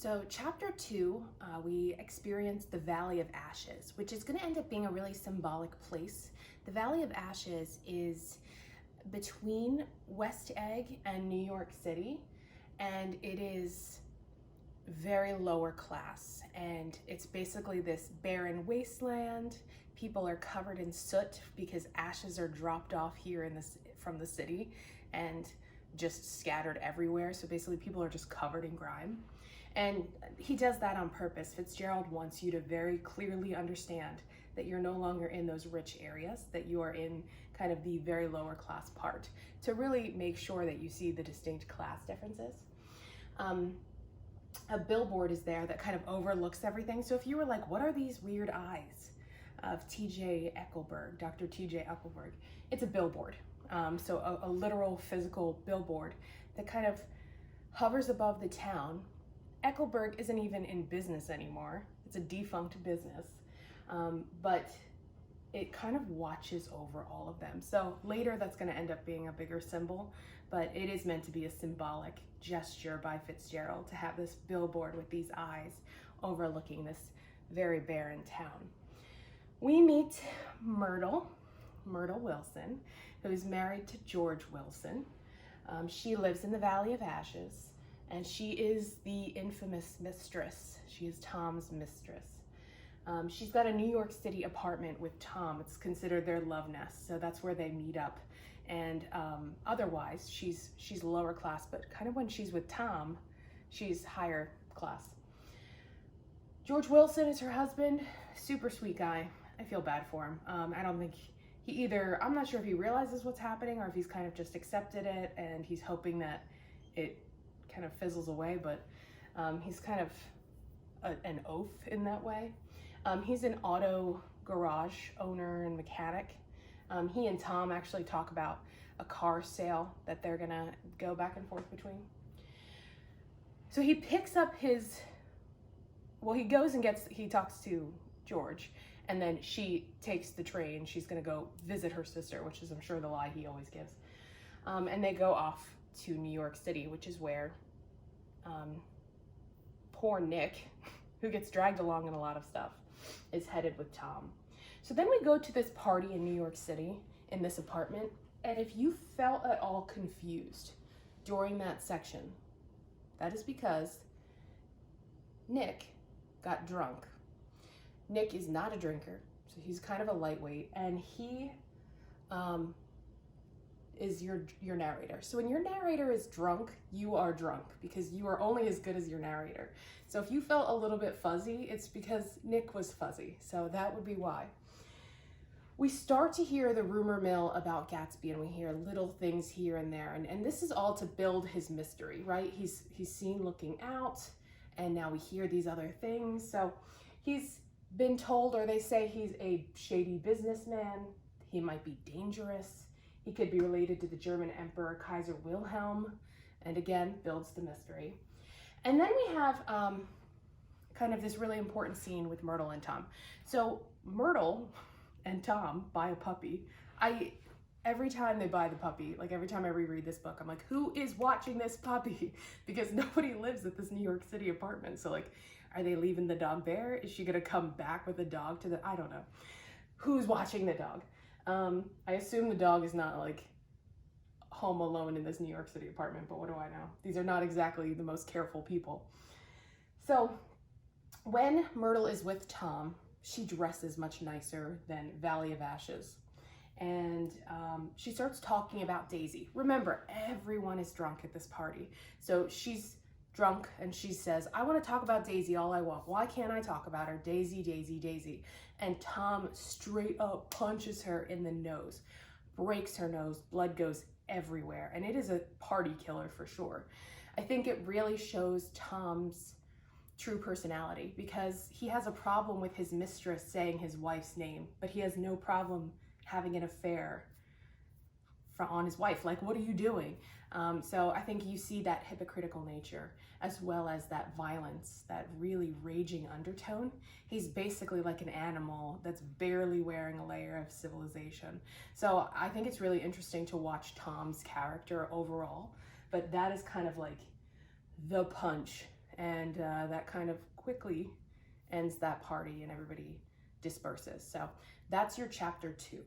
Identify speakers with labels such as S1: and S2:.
S1: So chapter 2, we experience the Valley of Ashes, which is going to end up being a really symbolic place. The Valley of Ashes is between West Egg and New York City, and it is very lower class, and it's basically this barren wasteland. People are covered in soot because ashes are dropped off here from the city and just scattered everywhere. So basically people are just covered in grime. And he does that on purpose. Fitzgerald wants you to very clearly understand that you're no longer in those rich areas, that you are in kind of the very lower class part, to really make sure that you see the distinct class differences. A billboard is there that kind of overlooks everything. So if you were like, what are these weird eyes of T.J. Eckelberg, Dr. T.J. Eckelberg? It's a billboard. So a literal physical billboard that kind of hovers above the town. Eckelberg isn't even in business anymore. It's a defunct business, but it kind of watches over all of them. So later that's going to end up being a bigger symbol, but it is meant to be a symbolic gesture by Fitzgerald to have this billboard with these eyes overlooking this very barren town. We meet Myrtle Wilson, who's married to George Wilson. She lives in the Valley of Ashes, and she is the infamous mistress. She is Tom's mistress. She's got a New York City apartment with Tom. It's considered their love nest, so that's where they meet up. And otherwise, she's lower class, but kind of when she's with Tom, she's higher class. George Wilson is her husband, super sweet guy. I feel bad for him. I don't think I'm not sure if he realizes what's happening or if he's kind of just accepted it and he's hoping that it kind of fizzles away, but he's kind of an oaf in that way. He's an auto garage owner and mechanic. He and Tom actually talk about a car sale that they're gonna go back and forth between. So he picks up he talks to George, and then she takes the train. She's gonna go visit her sister, which is, I'm sure, the lie he always gives. And they go off to New York City, which is where poor Nick, who gets dragged along in a lot of stuff, is headed with Tom. So then we go to this party in New York City in this apartment, and if you felt at all confused during that section, that is because Nick got drunk. Nick is not a drinker, so he's kind of a lightweight, and he is your narrator. So when your narrator is drunk, you are drunk because you are only as good as your narrator. So if you felt a little bit fuzzy, it's because Nick was fuzzy. So that would be why. We start to hear the rumor mill about Gatsby, and we hear little things here and there. And this is all to build his mystery, right? He's seen looking out, and now we hear these other things. So he's been told, or they say he's a shady businessman. He might be dangerous. He could be related to the German Emperor Kaiser Wilhelm, and again, builds the mystery. And then we have kind of this really important scene with Myrtle and Tom. So Myrtle and Tom buy a puppy. Every time they buy the puppy, like every time I reread this book, I'm like, who is watching this puppy? Because nobody lives at this New York City apartment. So like, are they leaving the dog there? Is she gonna come back with the dog I don't know. Who's watching the dog? I assume the dog is not like home alone in this New York City apartment, but what do I know? These are not exactly the most careful people. So when Myrtle is with Tom, she dresses much nicer than Valley of Ashes. And she starts talking about Daisy. Remember, everyone is drunk at this party. So she's drunk and she says, I want to talk about Daisy all I want. Why can't I talk about her? Daisy, Daisy, Daisy. And Tom straight up punches her in the nose, breaks her nose, blood goes everywhere. And it is a party killer for sure. I think it really shows Tom's true personality because he has a problem with his mistress saying his wife's name, but he has no problem having an affair on his wife. Like, what are you doing? So I think you see that hypocritical nature as well as that violence, that really raging undertone. He's basically like an animal that's barely wearing a layer of civilization. So I think it's really interesting to watch Tom's character overall, but that is kind of like the punch and that kind of quickly ends that party and everybody disperses. So that's your chapter 2.